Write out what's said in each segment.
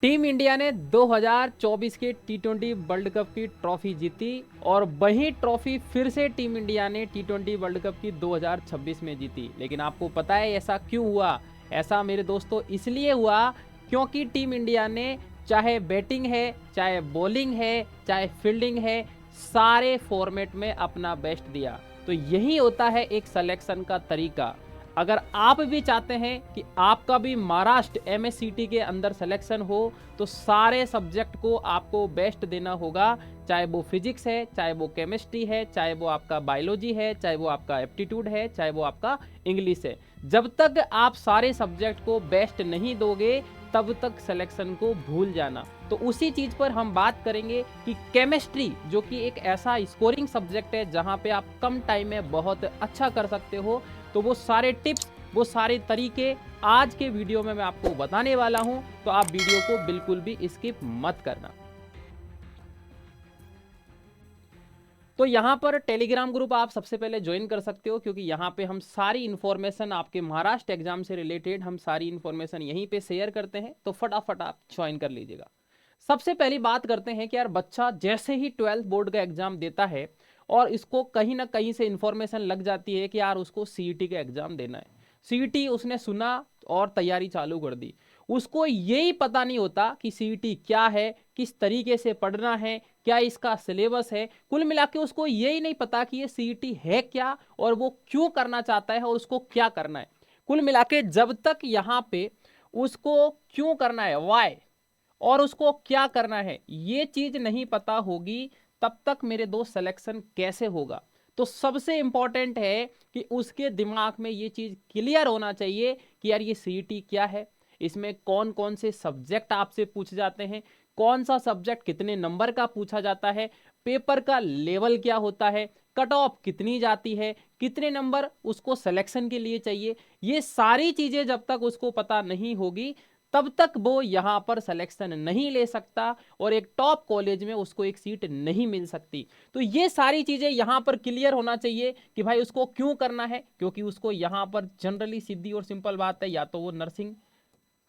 Team India ने 2024 के टी20 world cup की ट्रॉफी जीती और वही ट्रॉफी फिर से टीम इंडिया ने टी20 वर्ल्ड कप की 2026 में जीती। लेकिन आपको पता है ऐसा क्यों हुआ? ऐसा मेरे दोस्तों इसलिए हुआ क्योंकि टीम इंडिया ने चाहे बैटिंग है, चाहे बॉलिंग है, चाहे फील्डिंग है, सारे फॉर्मेट में अपना बेस्ट दिया। तो यही होता है एक सिलेक्शन का तरीका। अगर आप भी चाहते हैं कि आपका भी महाराष्ट्र एमएससीटी के अंदर सिलेक्शन हो तो सारे सब्जेक्ट को आपको बेस्ट देना होगा, चाहे वो फिजिक्स है, चाहे वो केमिस्ट्री है, चाहे वो आपका बायोलॉजी है, चाहे वो आपका एप्टीट्यूड है, चाहे वो आपका इंग्लिश है। जब तक आप सारे सब्जेक्ट को बेस्ट नहीं दोगे तब तक सिलेक्शन को भूल जाना। तो उसी चीज पर हम बात करेंगे कि केमिस्ट्री जो कि एक ऐसा स्कोरिंग सब्जेक्ट है जहां पे आप कम टाइम में बहुत अच्छा कर सकते हो, तो वो सारे टिप्स, वो सारे तरीके आज के वीडियो में मैं आपको बताने वाला हूं। तो आप वीडियो को बिल्कुल भी स्किप मत करना। तो यहाँ पर टेलीग्राम ग्रुप आप सबसे पहले ज्वाइन कर सकते हो, क्योंकि यहाँ पे हम सारी इन्फॉर्मेशन आपके महाराष्ट्र एग्जाम से रिलेटेड हम सारी इन्फॉर्मेशन यहीं पे शेयर करते हैं। तो फटाफट आप ज्वाइन कर लीजिएगा। सबसे पहली बात करते हैं कि यार बच्चा जैसे ही 12th बोर्ड का एग्जाम देता है और इसको कहीं ना कहीं से इंफॉर्मेशन लग जाती है कि यार उसको सीईटी का एग्जाम देना है। सीईटी उसने सुना और तैयारी चालू कर दी। उसको यही पता नहीं होता कि सीईटी क्या है, किस तरीके से पढ़ना है, क्या इसका सिलेबस है। कुल मिला के उसको यही नहीं पता कि ये सीईटी है क्या और वो क्यों करना चाहता है और उसको क्या करना है। कुल मिला के जब तक यहाँ पे उसको क्यों करना है, वाई, और उसको क्या करना है, ये चीज नहीं पता होगी, तब तक मेरे दोस्त सिलेक्शन कैसे होगा। तो सबसे इंपॉर्टेंट है कि उसके दिमाग में ये चीज क्लियर होना चाहिए कि यार ये सीईटी क्या है, इसमें कौन कौन से सब्जेक्ट आपसे पूछ जाते हैं, कौन सा सब्जेक्ट कितने नंबर का पूछा जाता है, पेपर का लेवल क्या होता है, कट ऑफ कितनी जाती है, कितने नंबर उसको सिलेक्शन के लिए चाहिए। ये सारी चीजें जब तक उसको पता नहीं होगी तब तक वो यहाँ पर सिलेक्शन नहीं ले सकता और एक टॉप कॉलेज में उसको एक सीट नहीं मिल सकती। तो ये सारी चीजें यहाँ पर क्लियर होना चाहिए कि भाई उसको क्यों करना है, क्योंकि उसको यहाँ पर जनरली सीधी और सिंपल बात है, या तो वो नर्सिंग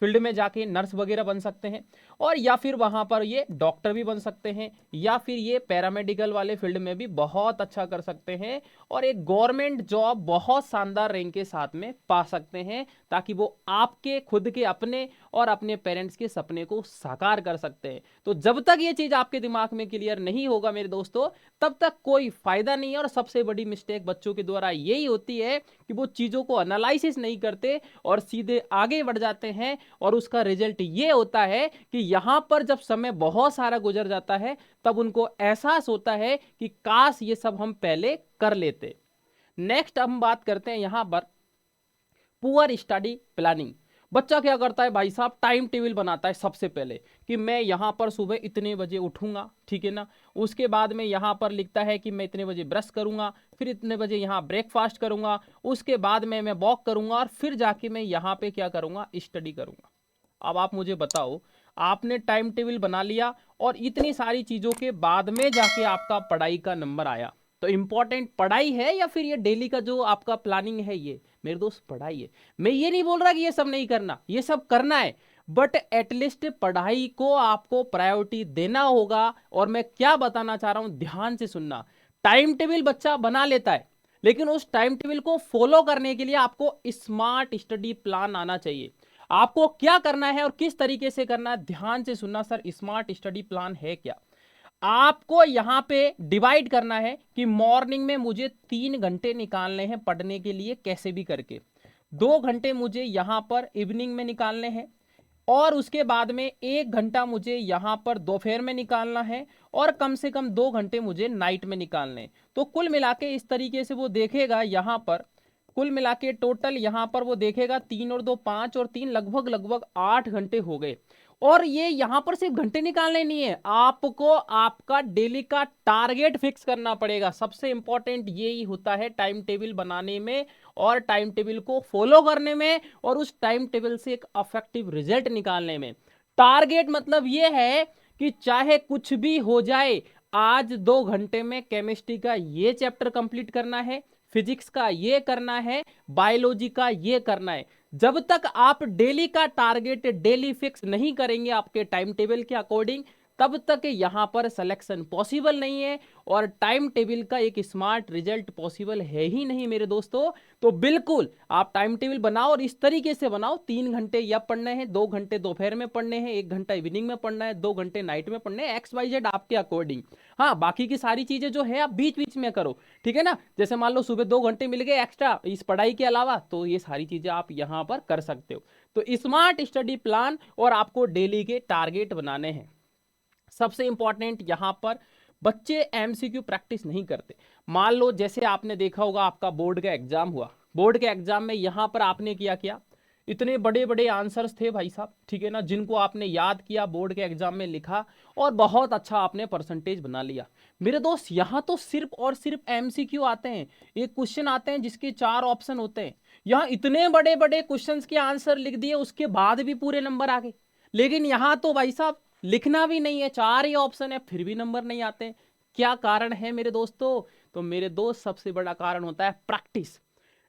फील्ड में जाके नर्स वगैरह बन सकते हैं, और या फिर वहां पर ये डॉक्टर भी बन सकते हैं, या फिर ये पैरामेडिकल वाले फील्ड में भी बहुत अच्छा कर सकते हैं और एक गवर्नमेंट जॉब बहुत शानदार रैंक के साथ में पा सकते हैं, ताकि वो आपके खुद के अपने और अपने पेरेंट्स के सपने को साकार कर सकते हैं। तो जब तक ये चीज आपके दिमाग में क्लियर नहीं होगा मेरे दोस्तों, तब तक कोई फायदा नहीं है। और सबसे बड़ी मिस्टेक बच्चों के द्वारा यही होती है कि वो चीजों को एनालिसिस नहीं करते और सीधे आगे बढ़ जाते हैं, और उसका रिजल्ट ये होता है कि यहां पर जब समय बहुत सारा गुजर जाता है तब उनको एहसास होता है कि काश ये सब हम पहले कर लेते। नेक्स्ट हम बात करते हैं यहां पर पुअर स्टडी प्लानिंग। बच्चा क्या करता है भाई साहब, टाइम टेबल बनाता है सबसे पहले कि मैं यहां पर सुबह इतने बजे उठूंगा, ठीक है ना। उसके बाद में यहां पर लिखता है कि मैं इतने बजे ब्रश करूंगा, फिर इतने बजे यहां ब्रेकफास्ट करूंगा, उसके बाद में मैं वॉक करूंगा और फिर जाके मैं यहां पे क्या करूंगा, स्टडी करूंगा। अब आप मुझे बताओ, आपने टाइम टेबल बना लिया और इतनी सारी चीजों के बाद में जाके आपका पढ़ाई का नंबर आया, तो इंपॉर्टेंट पढ़ाई है या फिर ये डेली का जो आपका प्लानिंग है, ये मेरे दोस्त पढ़ाई है। मैं ये नहीं बोल रहा कि ये सब नहीं करना, ये सब करना है, बट एटलीस्ट पढ़ाई को आपको प्रायोरिटी देना होगा। और मैं क्या बताना चाह रहा हूं, ध्यान से सुनना। टाइम टेबल बच्चा बना लेता है, लेकिन उस टाइम टेबल को फॉलो करने के लिए आपको स्मार्ट स्टडी प्लान आना चाहिए। आपको क्या करना है और किस तरीके से करना है, ध्यान से सुनना। सर स्मार्ट स्टडी प्लान है क्या? आपको यहां पे डिवाइड करना है कि मॉर्निंग में मुझे 3 घंटे निकालने हैं पढ़ने के लिए, कैसे भी करके 2 घंटे मुझे यहां पर इवनिंग में निकालने हैं, और उसके बाद में 1 घंटा मुझे यहां पर दोपहर में निकालना है, और कम से कम 2 घंटे मुझे नाइट में निकालने हैं। तो कुल मिला के इस तरीके से वो देखेगा यहां पर, कुल मिला के टोटल यहां पर वो देखेगा 3 और 2 5 और 3 लगभग लगभग 8 घंटे हो गए। और ये यहां पर सिर्फ घंटे निकालने नहीं है, आपको आपका डेली का टारगेट फिक्स करना पड़ेगा। सबसे इंपॉर्टेंट यही होता है टाइम टेबल बनाने में और टाइम टेबल को फॉलो करने में, और उस टाइम टेबल से एक अफेक्टिव रिजल्ट निकालने में। टारगेट मतलब ये है कि चाहे कुछ भी हो जाए, आज 2 घंटे में केमिस्ट्री का ये चैप्टर कंप्लीट करना है, फिजिक्स का ये करना है, बायोलॉजी का ये करना है। जब तक आप डेली का टारगेट डेली फिक्स नहीं करेंगे आपके टाइम टेबल के अकॉर्डिंग, तब तक यहां पर सिलेक्शन पॉसिबल नहीं है और टाइम टेबल का एक स्मार्ट रिजल्ट पॉसिबल है ही नहीं मेरे दोस्तों। तो बिल्कुल आप टाइम टेबल बनाओ और इस तरीके से बनाओ, 3 घंटे या पढ़ने हैं, 2 घंटे दोपहर में पढ़ने हैं, 1 घंटा इवनिंग में पढ़ना है, 2 घंटे नाइट में पढ़ने हैं, XYZ आपके अकॉर्डिंग। हाँ, बाकी की सारी चीजें जो है आप बीच बीच में करो, ठीक है ना। जैसे मान लो सुबह 2 घंटे मिल गए एक्स्ट्रा इस पढ़ाई के अलावा, तो ये सारी चीजें आप यहाँ पर कर सकते हो। तो स्मार्ट स्टडी प्लान और आपको डेली के टारगेट बनाने हैं। सबसे इंपॉर्टेंट यहां पर बच्चे एमसीक्यू प्रैक्टिस नहीं करते। मान लो जैसे आपने देखा होगा आपका बोर्ड का एग्जाम हुआ, बोर्ड के एग्जाम में यहां पर आपने किया इतने बड़े बड़े आंसर्स थे भाई साहब, ठीक है ना, जिनको आपने याद किया, बोर्ड के एग्जाम में लिखा और बहुत अच्छा आपने परसेंटेज बना लिया। मेरे दोस्त यहां तो सिर्फ और सिर्फ एमसीक्यू आते हैं, एक क्वेश्चन आते हैं जिसके 4 ऑप्शन होते हैं। यहां इतने बड़े बड़े क्वेश्चंस के आंसर लिख दिए, उसके बाद भी पूरे नंबर आ गए। लेकिन यहां तो भाई साहब लिखना भी नहीं है, 4 ही ऑप्शन है, फिर भी नंबर नहीं आते। क्या कारण है मेरे दोस्तों? तो मेरे दोस्त सबसे बड़ा कारण होता है प्रैक्टिस।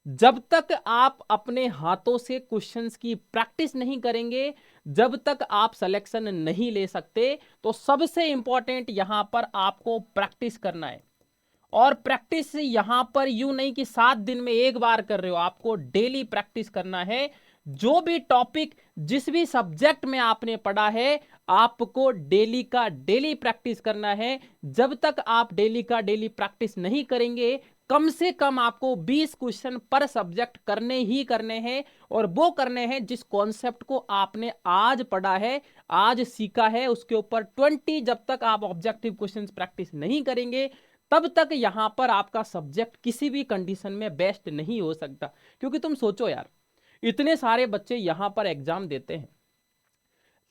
जब तक आप अपने हाथों से क्वेश्चंस की प्रैक्टिस नहीं करेंगे, जब तक आप सिलेक्शन नहीं ले सकते। तो सबसे इंपॉर्टेंट यहां पर आपको प्रैक्टिस करना है। और प्रैक्टिस यहां पर यूं नहीं कि 7 दिन में एक बार कर रहे हो, आपको डेली प्रैक्टिस करना है। जो भी टॉपिक जिस भी सब्जेक्ट में आपने पढ़ा है, आपको डेली का डेली प्रैक्टिस करना है। जब तक आप डेली का डेली प्रैक्टिस नहीं करेंगे, कम से कम आपको 20 क्वेश्चन पर सब्जेक्ट करने ही करने हैं। और वो करने हैं जिस कॉन्सेप्ट को आपने आज पढ़ा है, आज सीखा है, उसके ऊपर 20। जब तक आप ऑब्जेक्टिव क्वेश्चंस प्रैक्टिस नहीं करेंगे, तब तक यहां पर आपका सब्जेक्ट किसी भी कंडीशन में बेस्ट नहीं हो सकता। क्योंकि तुम सोचो यार, इतने सारे बच्चे यहां पर एग्जाम देते हैं,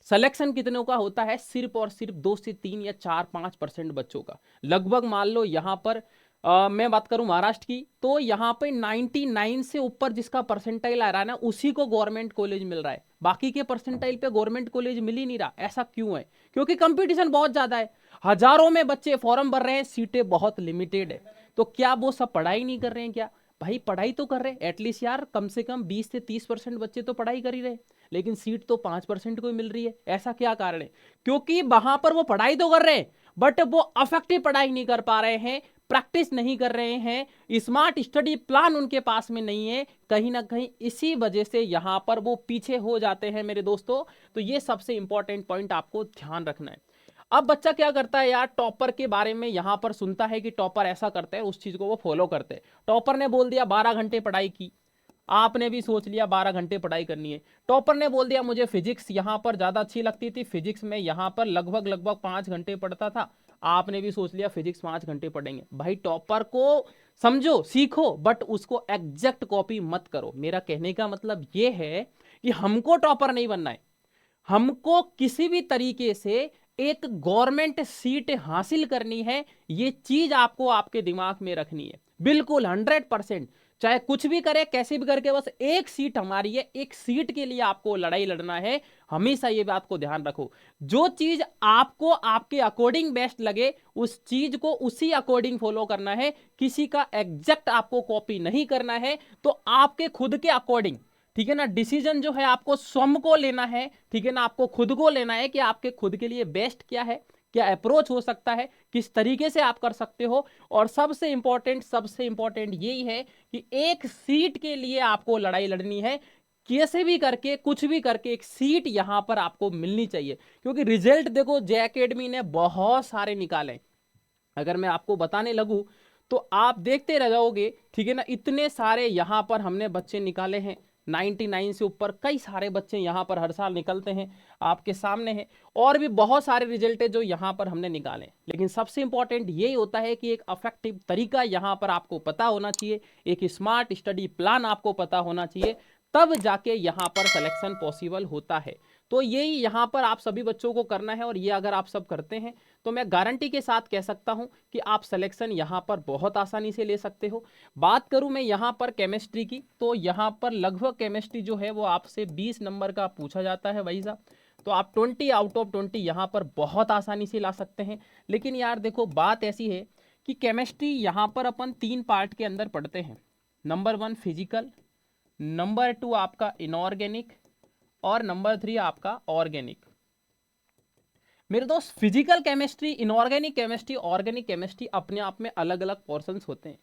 सिलेक्शन कितनों का होता है? सिर्फ और सिर्फ 2 से 3 या 4-5% बच्चों का। लगभग मान लो यहां पर मैं बात करूं महाराष्ट्र की, तो यहां पे 99 से ऊपर जिसका परसेंटाइल आ रहा है ना, उसी को गवर्नमेंट कॉलेज मिल रहा है। बाकी के परसेंटाइल पे गवर्नमेंट कॉलेज मिल ही नहीं रहा। ऐसा क्यों है? क्योंकि कंपटीशन बहुत ज्यादा है, हजारों में बच्चे फॉर्म भर रहे हैं, सीटें बहुत लिमिटेड है। तो क्या वो सब पढ़ाई नहीं कर रहे हैं क्या? भाई पढ़ाई तो कर रहे हैं, एटलीस्ट यार कम से कम 20 से 30% बच्चे तो पढ़ाई कर ही रहे। लेकिन सीट तो 5% को ही मिल रही है। ऐसा क्या कारण है? क्योंकि वहां पर वो पढ़ाई तो कर रहे हैं, बट वो अफेक्टिव पढ़ाई नहीं कर पा रहे हैं, प्रैक्टिस नहीं कर रहे हैं, स्मार्ट स्टडी प्लान उनके पास में नहीं है। कहीं ना कहीं इसी वजह से यहां पर वो पीछे हो जाते हैं मेरे दोस्तों। तो ये सबसे इंपॉर्टेंट पॉइंट आपको ध्यान रखना है। अब बच्चा क्या करता है यार, टॉपर के बारे में यहां पर सुनता है कि टॉपर ऐसा करते हैं, उस चीज को वो फॉलो करते हैं। टॉपर ने बोल दिया 12 घंटे पढ़ाई की, आपने भी सोच लिया 12 घंटे पढ़ाई करनी है। टॉपर ने बोल दिया मुझे फिजिक्स यहां पर ज्यादा अच्छी लगती थी, फिजिक्स में यहां पर लगभग लगभग 5 घंटे पढ़ता था, आपने भी सोच लिया फिजिक्स 5 घंटे पढ़ेंगे। भाई टॉपर को समझो, सीखो, बट उसको एग्जैक्ट कॉपी मत करो। मेरा कहने का मतलब यह है कि हमको टॉपर नहीं बनना है, हमको किसी भी तरीके से एक गवर्नमेंट सीट हासिल करनी है। ये चीज आपको आपके दिमाग में रखनी है, बिल्कुल 100%। चाहे कुछ भी करे, कैसे भी करके, बस एक सीट हमारी है, एक सीट के लिए आपको लड़ाई लड़ना है। हमेशा ये बात को ध्यान रखो, जो चीज आपको आपके अकॉर्डिंग बेस्ट लगे, उस चीज को उसी अकॉर्डिंग फॉलो करना है। किसी का एग्जैक्ट आपको कॉपी नहीं करना है। तो आपके खुद के अकॉर्डिंग, ठीक है ना, डिसीजन जो है आपको स्वयं को लेना है, ठीक है ना, आपको खुद को लेना है कि आपके खुद के लिए बेस्ट क्या है, क्या अप्रोच हो सकता है, किस तरीके से आप कर सकते हो। और सबसे इंपॉर्टेंट यही है कि एक सीट के लिए आपको लड़ाई लड़नी है। कैसे भी करके, कुछ भी करके एक सीट यहां पर आपको मिलनी चाहिए। क्योंकि रिजल्ट देखो, जे एकेडमी ने बहुत सारे निकाले, अगर मैं आपको बताने लगूं तो आप देखते रह जाओगे, ठीक है ना। इतने सारे यहां पर हमने बच्चे निकाले हैं, 99 से ऊपर कई सारे बच्चे यहां पर हर साल निकलते हैं, आपके सामने हैं। और भी बहुत सारे रिजल्ट है जो यहां पर हमने निकाले। लेकिन सबसे इंपॉर्टेंट यही होता है कि एक अफेक्टिव तरीका यहां पर आपको पता होना चाहिए, एक स्मार्ट स्टडी प्लान आपको पता होना चाहिए, तब जाके यहां पर सिलेक्शन पॉसिबल होता है। तो यही यहां पर आप सभी बच्चों को करना है। और ये अगर आप सब करते हैं तो मैं गारंटी के साथ कह सकता हूं कि आप सिलेक्शन यहां पर बहुत आसानी से ले सकते हो। बात करूं मैं यहां पर केमिस्ट्री की, तो यहां पर लगभग केमिस्ट्री जो है वो आपसे 20 नंबर का पूछा जाता है भाई साहब। तो आप 20 आउट ऑफ 20 यहां पर बहुत आसानी से ला सकते हैं। लेकिन यार देखो, बात ऐसी है कि केमिस्ट्री यहां पर अपन 3 पार्ट के अंदर पढ़ते हैं। नंबर 1 फिजिकल, नंबर 2 आपका इनऑर्गेनिक और नंबर 3 आपका ऑर्गेनिक। मेरे दोस्त physical chemistry, inorganic chemistry, organic chemistry अपने आप में अलग अलग पोर्शंस होते हैं।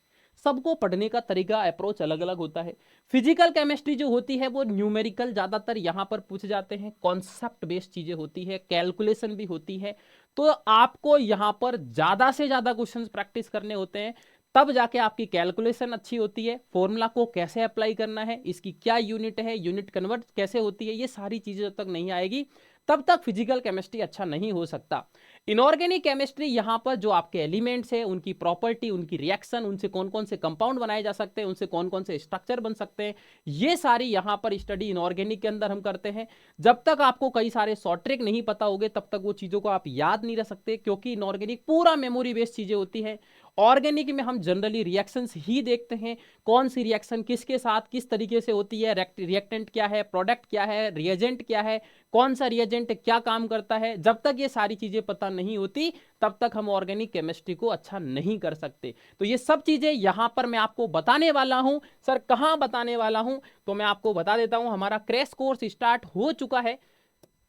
सबको पढ़ने का तरीका, अप्रोच अलग अलग होता है। फिजिकल केमिस्ट्री जो होती है वो न्यूमेरिकल ज्यादातर यहाँ पर पूछे जाते हैं, कॉन्सेप्ट बेस्ड चीजें होती है, कैलकुलेशन भी होती है। तो आपको यहाँ पर ज्यादा से ज्यादा क्वेश्चंस प्रैक्टिस करने होते हैं, तब जाके आपकी कैलकुलेशन अच्छी होती है। फॉर्मूला को कैसे अप्लाई करना है, इसकी क्या यूनिट है, यूनिट कन्वर्ट कैसे होती है, ये सारी चीजें जब तक नहीं आएगी तब तक फिजिकल केमिस्ट्री अच्छा नहीं हो सकता। इनऑर्गेनिक केमिस्ट्री यहां पर जो आपके एलिमेंट्स है, उनकी प्रॉपर्टी, उनकी रिएक्शन, उनसे कौन कौन से कंपाउंड बनाए जा सकते हैं, उनसे कौन कौन से स्ट्रक्चर बन सकते हैं, ये सारी यहां पर स्टडी इनऑर्गेनिक के अंदर हम करते हैं। जब तक आपको कई सारे शॉर्ट ट्रिक नहीं पता होंगे तब तक वो चीजों को आप याद नहीं रख सकते, क्योंकि इनऑर्गेनिक पूरा मेमोरी बेस्ड चीजें होती है। ऑर्गेनिक में हम जनरली रिएक्शंस ही देखते हैं, कौन सी रिएक्शन किसके साथ किस तरीके से होती है, रिएक्टेंट क्या है, प्रोडक्ट क्या है, रिएजेंट क्या है, कौन सा रिएजेंट क्या काम करता है। जब तक ये सारी चीजें पता नहीं होती तब तक हम ऑर्गेनिक केमिस्ट्री को अच्छा नहीं कर सकते। तो ये सब चीजें यहां पर मैं आपको बताने वाला हूं। सर कहां बताने वाला हूं, तो मैं आपको बता देता हूं। हमारा क्रैश कोर्स स्टार्ट हो चुका है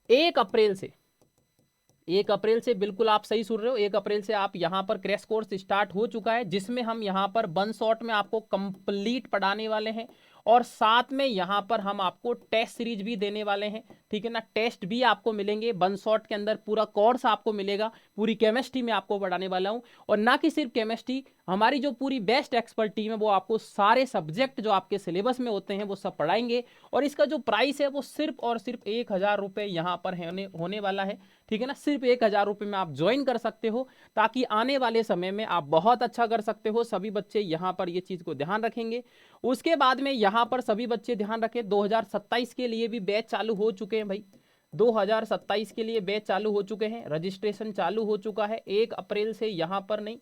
1 अप्रैल से। 1 अप्रैल से, बिल्कुल आप सही सुन रहे हो, 1 अप्रैल से आप यहां पर क्रैश कोर्स स्टार्ट हो चुका है, जिसमें हम यहां पर वन शॉट में आपको कंप्लीट पढ़ाने वाले हैं। और साथ में यहां पर हम आपको टेस्ट सीरीज भी देने वाले हैं, ठीक है ना। टेस्ट भी आपको मिलेंगे वन शॉट के अंदर, पूरा कोर्स आपको मिलेगा, पूरी केमिस्ट्री में आपको पढ़ाने वाला हूं। और ना कि सिर्फ केमिस्ट्री, हमारी जो पूरी बेस्ट एक्सपर्ट टीम है वो आपको सारे सब्जेक्ट जो आपके सिलेबस में होते हैं वो सब पढ़ाएंगे। और इसका जो प्राइस है वो सिर्फ और सिर्फ 1,000 रुपये यहाँ पर होने वाला है, ठीक है ना। सिर्फ 1,000 रुपये में आप ज्वाइन कर सकते हो, ताकि आने वाले समय में आप बहुत अच्छा कर सकते हो। सभी बच्चे यहाँ पर ये चीज़ को ध्यान रखेंगे। उसके बाद में यहाँ पर सभी बच्चे ध्यान रखें, 2027 के लिए भी बैच चालू हो चुके हैं भाई। 2027 के लिए बैच चालू हो चुके हैं, रजिस्ट्रेशन चालू हो चुका है 1 अप्रैल से। यहाँ पर नहीं,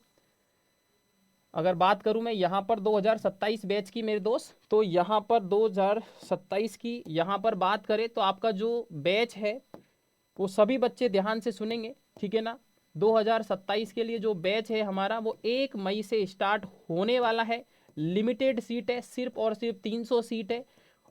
अगर बात करूं मैं यहाँ पर 2027 बैच की मेरे दोस्त, तो यहाँ पर 2027 की यहाँ पर बात करें तो आपका जो बैच है वो सभी बच्चे ध्यान से सुनेंगे, ठीक है ना। 2027 के लिए जो बैच है हमारा वो 1 मई से स्टार्ट होने वाला है। लिमिटेड सीट है, सिर्फ और सिर्फ 300 सीट है।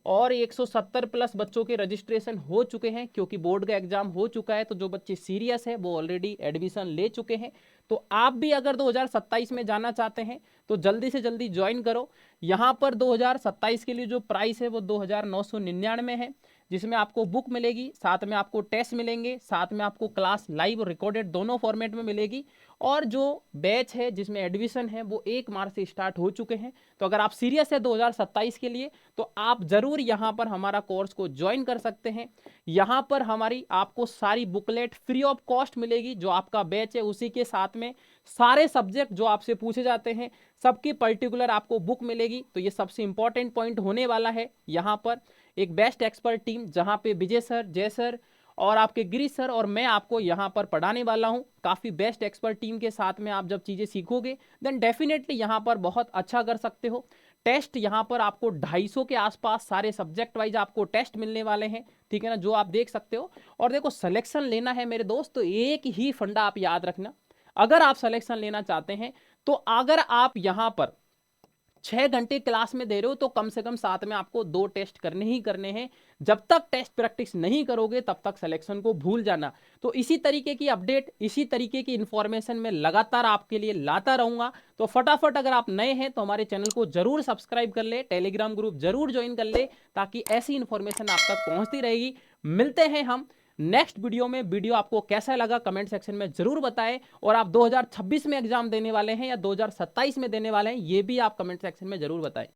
और 170 प्लस बच्चों के रजिस्ट्रेशन हो चुके हैं, क्योंकि बोर्ड का एग्जाम हो चुका है। तो जो बच्चे सीरियस है वो ऑलरेडी एडमिशन ले चुके हैं। तो आप भी अगर 2027 में जाना चाहते हैं तो जल्दी से जल्दी ज्वाइन करो। यहाँ पर 2027 के लिए जो प्राइस है वो 2,999 है, जिसमें आपको बुक मिलेगी, साथ में आपको टेस्ट मिलेंगे, साथ में आपको क्लास लाइव रिकॉर्डेड दोनों फॉर्मेट में मिलेगी। और जो बैच है जिसमें एडमिशन है वो 1 मार्च से स्टार्ट हो चुके हैं। तो अगर आप सीरियस है 2027 के लिए तो आप जरूर यहाँ पर हमारा कोर्स को ज्वाइन कर सकते हैं। यहाँ पर हमारी आपको सारी बुकलेट फ्री ऑफ कॉस्ट मिलेगी। जो आपका बैच है उसी के साथ में सारे सब्जेक्ट जो आपसे पूछे जाते हैं सबकी पर्टिकुलर आपको बुक मिलेगी। तो ये सबसे इंपॉर्टेंट पॉइंट होने वाला है। यहाँ पर एक बेस्ट एक्सपर्ट टीम, जहाँ पे विजय सर, जय सर और आपके गिरीश सर और मैं आपको यहाँ पर पढ़ाने वाला हूँ। काफ़ी बेस्ट एक्सपर्ट टीम के साथ में आप जब चीज़ें सीखोगे देन डेफिनेटली यहाँ पर बहुत अच्छा कर सकते हो। टेस्ट यहाँ पर आपको 250 के आसपास सारे सब्जेक्ट वाइज आपको टेस्ट मिलने वाले हैं, ठीक है ना, जो आप देख सकते हो। और देखो, सिलेक्शन लेना है मेरे दोस्त तो एक ही फंडा आप याद रखना। अगर आप सिलेक्शन लेना चाहते हैं तो अगर आप यहाँ पर 6 घंटे क्लास में दे रहे हो तो कम से कम साथ में आपको 2 टेस्ट करने ही करने हैं। जब तक टेस्ट प्रैक्टिस नहीं करोगे तब तक सिलेक्शन को भूल जाना। तो इसी तरीके की अपडेट, इसी तरीके की इंफॉर्मेशन मैं लगातार आपके लिए लाता रहूंगा। तो फटाफट अगर आप नए हैं तो हमारे चैनल को जरूर सब्सक्राइब कर ले, टेलीग्राम ग्रुप जरूर ज्वाइन कर ले, ताकि ऐसी इंफॉर्मेशन आप तक पहुंचती रहेगी। मिलते हैं हम नेक्स्ट वीडियो में। वीडियो आपको कैसा लगा कमेंट सेक्शन में जरूर बताएं। और आप 2026 में एग्जाम देने वाले हैं या 2027 में देने वाले हैं, ये भी आप कमेंट सेक्शन में जरूर बताएं।